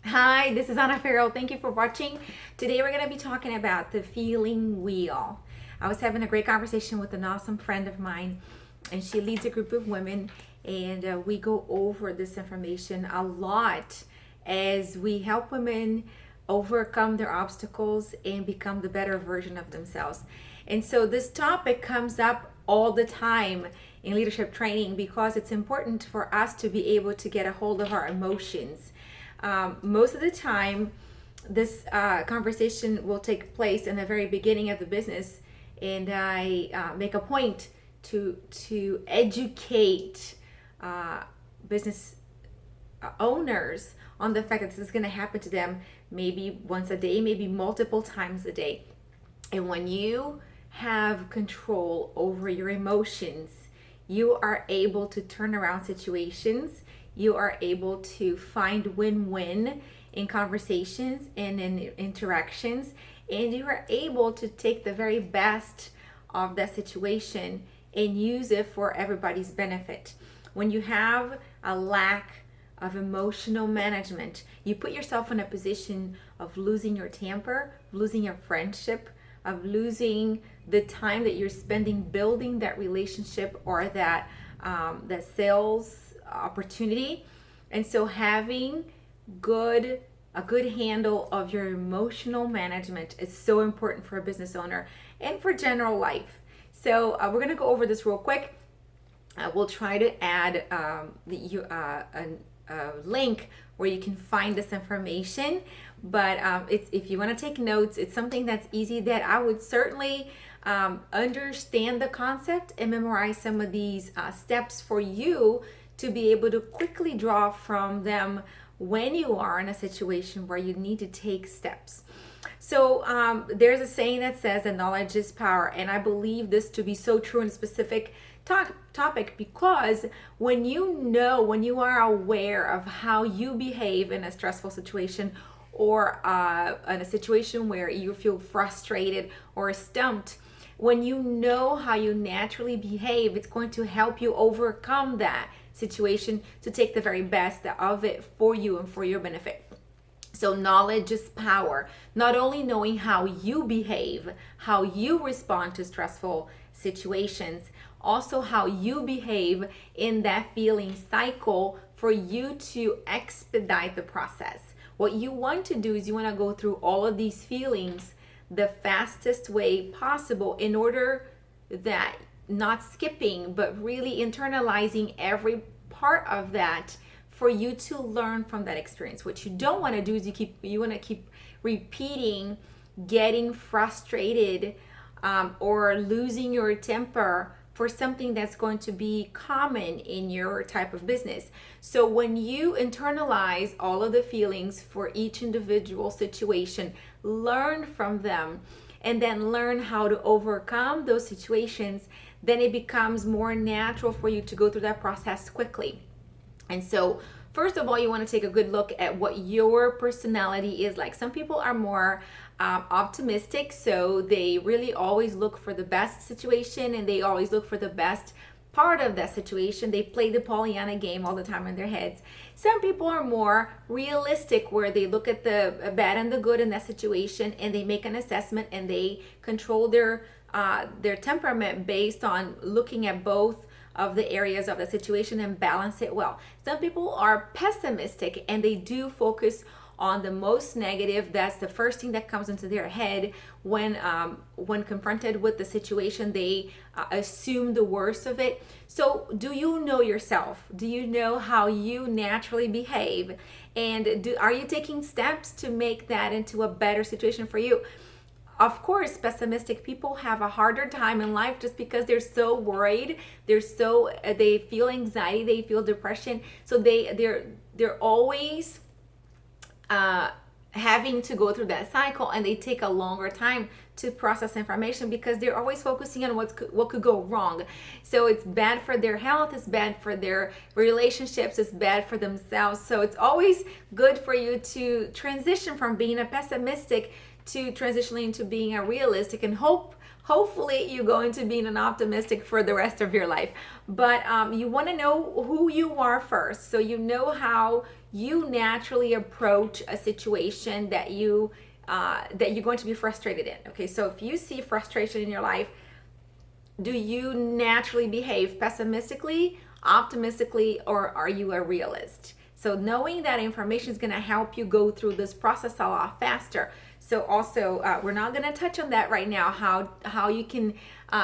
Hi, this is Anna Farrell. Thank you for watching. Today we're going to be talking about the feeling wheel. I was having a great conversation with an awesome friend of mine, and she leads a group of women, and we go over this information a lot as we help women overcome their obstacles and become the better version of themselves. And so this topic comes up all the time in leadership training because it's important for us to be able to get a hold of our emotions. Most of the time, this conversation will take place in the very beginning of the business, and I make a point to educate business owners on the fact that this is going to happen to them maybe once a day, maybe multiple times a day. And when you have control over your emotions, you are able to turn around situations. You are able to find win-win in conversations and in interactions, and you are able to take the very best of that situation and use it for everybody's benefit. When you have a lack of emotional management, you put yourself in a position of losing your temper, losing your friendship, of losing the time that you're spending building that relationship or that sales opportunity. And so having a good handle of your emotional management is so important for a business owner and for general life. So we're going to go over this real quick. We'll try to add a link where you can find this information, but if you want to take notes, it's something that's easy that I would certainly understand the concept and memorize some of these steps for you to be able to quickly draw from them when you are in a situation where you need to take steps. So there's a saying that says that knowledge is power, and I believe this to be so true in a specific topic, because when you are aware of how you behave in a stressful situation or in a situation where you feel frustrated or stumped, when you know how you naturally behave, it's going to help you overcome that situation to take the very best of it for you and for your benefit. So knowledge is power. Not only knowing how you behave, how you respond to stressful situations, also how you behave in that feeling cycle for you to expedite the process. What you want to do is you want to go through all of these feelings the fastest way possible in order that not skipping, but really internalizing every part of that for you to learn from that experience. What you don't want to do is you want to keep repeating getting frustrated or losing your temper for something that's going to be common in your type of business. So when you internalize all of the feelings for each individual situation, learn from them, and then learn how to overcome those situations, then it becomes more natural for you to go through that process quickly. And so first of all, you want to take a good look at what your personality is like. Some people are more optimistic, so they really always look for the best situation and they always look for the best part of that situation. They play the Pollyanna game all the time in their heads. Some people are more realistic, where they look at the bad and the good in that situation and they make an assessment and they control their temperament based on looking at both of the areas of the situation and balance it well. Some people are pessimistic and they do focus on the most negative. That's the first thing that comes into their head when confronted with the situation. They assume the worst of it. So do you know yourself? Do you know how you naturally behave? And are you taking steps to make that into a better situation for you? Of course, pessimistic people have a harder time in life just because they're so worried. They feel anxiety, they feel depression. So they're always having to go through that cycle, and they take a longer time to process information because they're always focusing on what could go wrong. So it's bad for their health, it's bad for their relationships, it's bad for themselves. So it's always good for you to transition from being a pessimistic to transitioning into being a realistic, and hopefully you're going to be an optimistic for the rest of your life. But you want to know who you are first, so you know how you naturally approach a situation that you're going to be frustrated in. Okay, so if you see frustration in your life, do you naturally behave pessimistically, optimistically, or are you a realist? So knowing that information is going to help you go through this process a lot faster. So also, we're not going to touch on that right now, how you can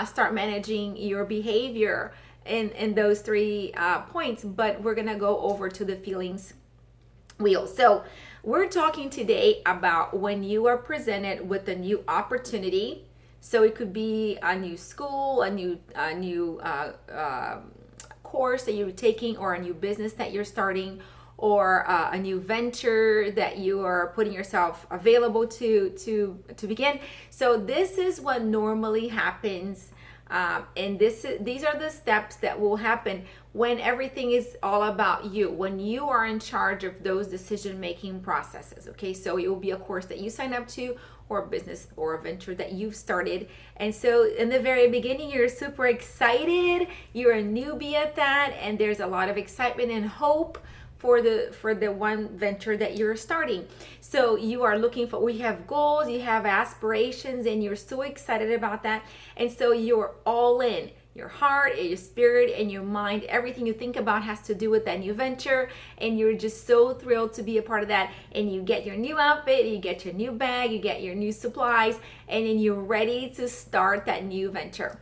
start managing your behavior in those 3 points, but we're going to go over to the feelings wheel. So we're talking today about when you are presented with a new opportunity. So it could be a new school, a new course that you're taking, or a new business that you're starting, or a new venture that you are putting yourself available to begin. So this is what normally happens, and these are the steps that will happen when everything is all about you, when you are in charge of those decision-making processes. Okay, so it will be a course that you sign up to, or a business or a venture that you've started. And so in the very beginning, you're super excited, you're a newbie at that, and there's a lot of excitement and hope for the one venture that you're starting. So you are looking for, we have goals, you have aspirations, and you're so excited about that. And so you're all in. Your heart, your spirit, and your mind, everything you think about has to do with that new venture, and you're just so thrilled to be a part of that. And you get your new outfit, you get your new bag, you get your new supplies, and then you're ready to start that new venture.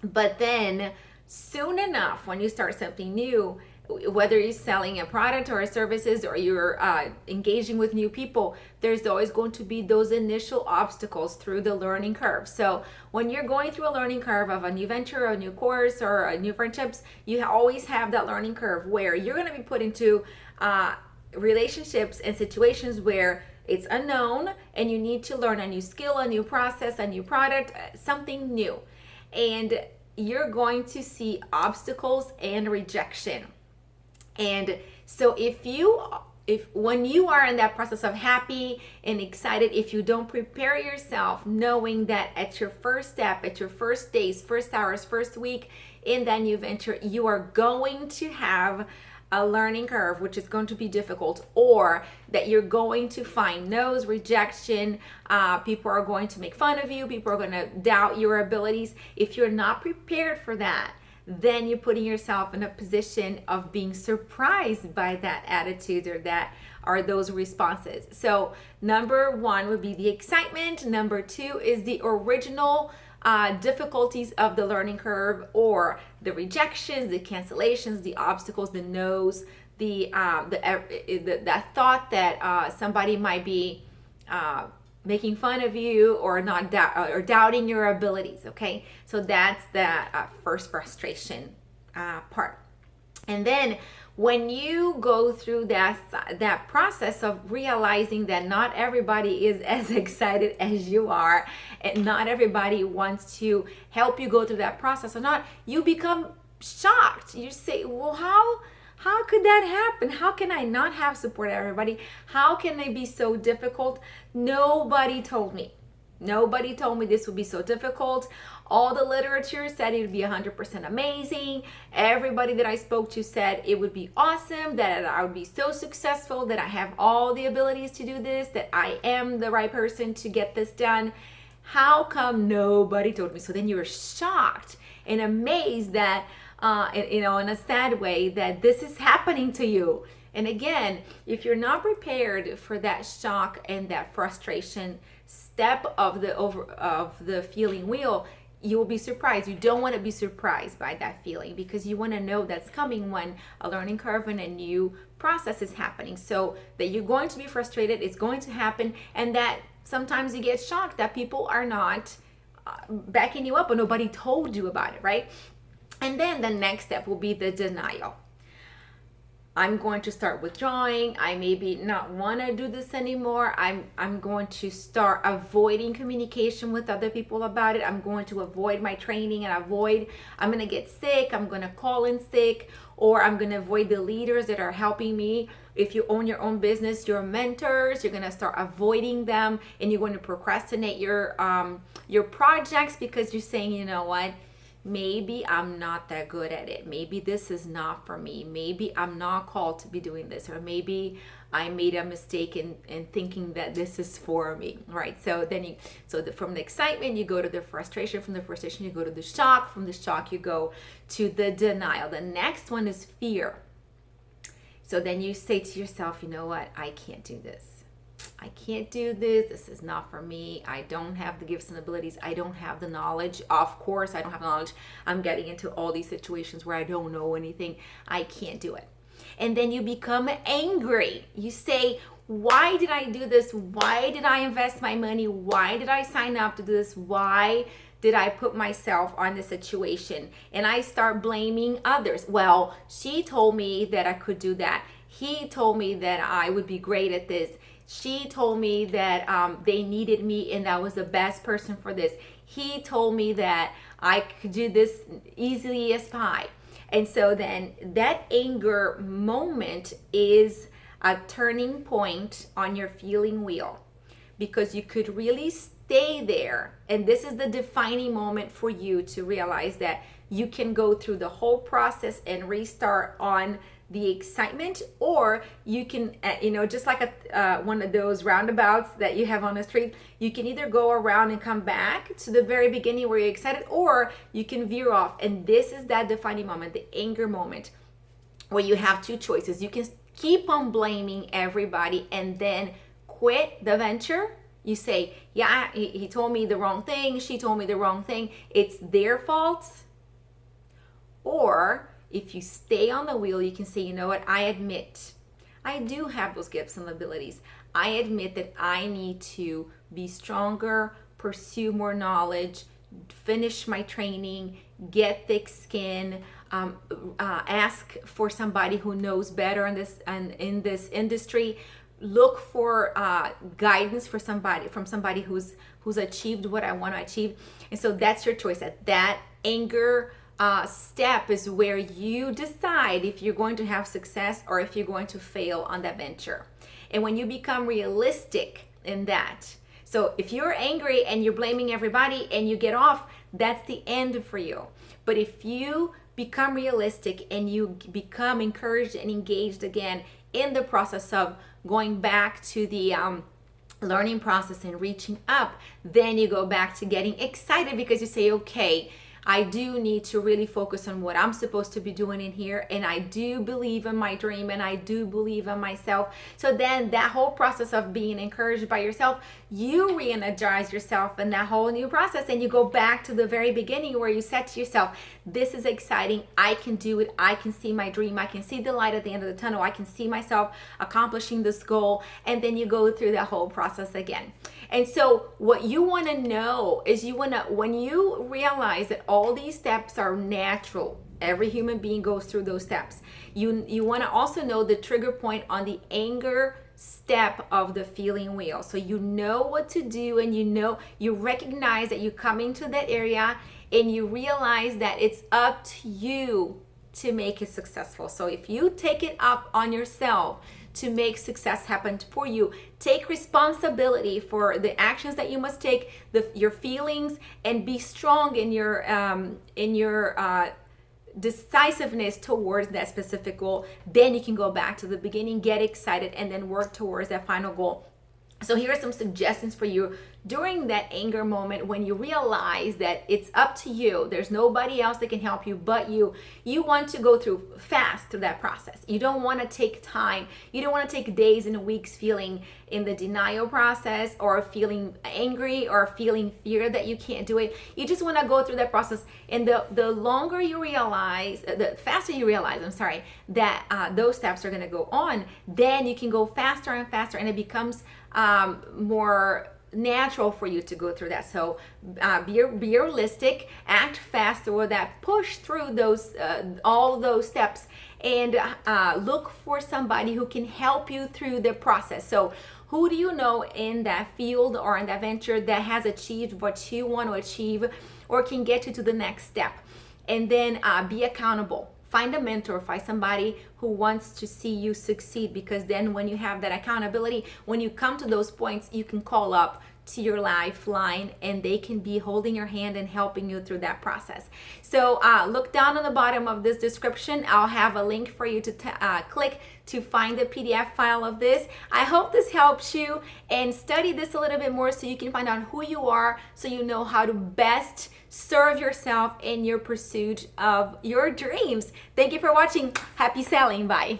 But then soon enough, when you start something new, whether you're selling a product or a services, or you're engaging with new people, there's always going to be those initial obstacles through the learning curve. So when you're going through a learning curve of a new venture, a new course, or a new friendships, you always have that learning curve where you're going to be put into relationships and situations where it's unknown, and you need to learn a new skill, a new process, a new product, something new. And you're going to see obstacles and rejection. And so if when you are in that process of happy and excited, if you don't prepare yourself knowing that at your first step, at your first days, first hours, first week in that new venture, you are going to have a learning curve, which is going to be difficult, or that you're going to find no's, rejection, people are going to make fun of you, people are going to doubt your abilities. If you're not prepared for that, then you're putting yourself in a position of being surprised by that attitude, or that are those responses. So number 1 would be the excitement. Number 2 is the original difficulties of the learning curve, or the rejections, the cancellations, the obstacles, the no's, that thought that somebody might be making fun of you, or not or doubting your abilities. Okay, so that's the first frustration part. And then when you go through that process of realizing that not everybody is as excited as you are, and not everybody wants to help you go through that process or not, you become shocked. You say, well, how could that happen? How can I not have support of everybody? How can it be so difficult? Nobody told me. Nobody told me this would be so difficult. All the literature said it would be 100% amazing. Everybody that I spoke to said it would be awesome, that I would be so successful, that I have all the abilities to do this, that I am the right person to get this done. How come nobody told me? So then you're shocked and amazed that in a sad way, that this is happening to you. And again, if you're not prepared for that shock and that frustration step of the feeling wheel, you will be surprised. You don't want to be surprised by that feeling, because you want to know that's coming when a learning curve and a new process is happening. So that you're going to be frustrated, it's going to happen, and that sometimes you get shocked that people are not backing you up, or nobody told you about it, right? And then the next step will be the denial. I'm going to start withdrawing. I maybe not want to do this anymore. I'm going to start avoiding communication with other people about it. I'm going to avoid my training, and I'm going to get sick. I'm going to call in sick, or I'm going to avoid the leaders that are helping me. If you own your own business, your mentors, you're going to start avoiding them, and you're going to procrastinate your projects because you're saying, you know what? Maybe I'm not that good at it. Maybe this is not for me. Maybe I'm not called to be doing this, or maybe I made a mistake in thinking that this is for me, right? So then from the excitement, you go to the frustration. From the frustration, you go to the shock. From the shock, you go to the denial. The next one is fear. So then you say to yourself, you know what? I can't do this. I can't do this. This is not for me. I don't have the gifts and abilities. I don't have the knowledge. Of course, I don't have knowledge. I'm getting into all these situations where I don't know anything. I can't do it. And then you become angry. You say, why did I do this? Why did I invest my money? Why did I sign up to do this? Why did I put myself on this situation? And I start blaming others. Well, she told me that I could do that. He told me that I would be great at this. She told me that they needed me and I was the best person for this. He told me that I could do this easily as pie. And so then that anger moment is a turning point on your feeling wheel, because you could really stay there. And this is the defining moment for you to realize that you can go through the whole process and restart on the excitement, or you can, just like one of those roundabouts that you have on the street, you can either go around and come back to the very beginning where you're excited, or you can veer off. And this is that defining moment, the anger moment, where you have two choices. You can keep on blaming everybody and then quit the venture. You say, yeah, he told me the wrong thing, she told me the wrong thing, it's their fault. Or if you stay on the wheel, you can say, you know what, I admit I do have those gifts and abilities. I admit that I need to be stronger, pursue more knowledge, finish my training, get thick skin, ask for somebody who knows better in this industry. Look for guidance from somebody who's achieved what I want to achieve. And so that's your choice. At that anger step is where you decide if you're going to have success or if you're going to fail on that venture. And when you become realistic in that, so if you're angry and you're blaming everybody and you get off, that's the end for you. But if you become realistic and you become encouraged and engaged again in the process of going back to the learning process and reaching up, then you go back to getting excited because you say, okay, I do need to really focus on what I'm supposed to be doing in here, and I do believe in my dream, and I do believe in myself. So then that whole process of being encouraged by yourself, you re-energize yourself in that whole new process, and you go back to the very beginning where you said to yourself, this is exciting, I can do it, I can see my dream, I can see the light at the end of the tunnel, I can see myself accomplishing this goal, and then you go through that whole process again. And so what you want to know is when you realize that all these steps are natural, every human being goes through those steps, you want to also know the trigger point on the anger step of the feeling wheel. So you know what to do, and you recognize that you're coming to that area, and you realize that it's up to you to make it successful. So if you take it up on yourself to make success happen for you, take responsibility for the actions that you must take, your feelings, and be strong in your decisiveness towards that specific goal. Then you can go back to the beginning, get excited, and then work towards that final goal. So here are some suggestions for you during that anger moment when you realize that it's up to you. There's nobody else that can help you but you. You want to go fast through that process. You don't want to take time. You don't want to take days and weeks feeling in the denial process, or feeling angry, or feeling fear that you can't do it. You just want to go through that process. And the longer you realize, the faster you realize, that those steps are going to go on, then you can go faster and faster, and it becomes more natural for you to go through that. So be realistic, act fast through that, push through those all those steps, and look for somebody who can help you through the process. So who do you know in that field or in that venture that has achieved what you want to achieve, or can get you to the next step? And then be accountable. find a mentor, find somebody who wants to see you succeed, because then when you have that accountability, when you come to those points, you can call up to your lifeline and they can be holding your hand and helping you through that process. So look down on the bottom of this description. I'll have a link for you to click to find the PDF file of this. I hope this helps you, and study this a little bit more so you can find out who you are, so you know how to best serve yourself in your pursuit of your dreams. Thank you for watching. Happy selling. Bye.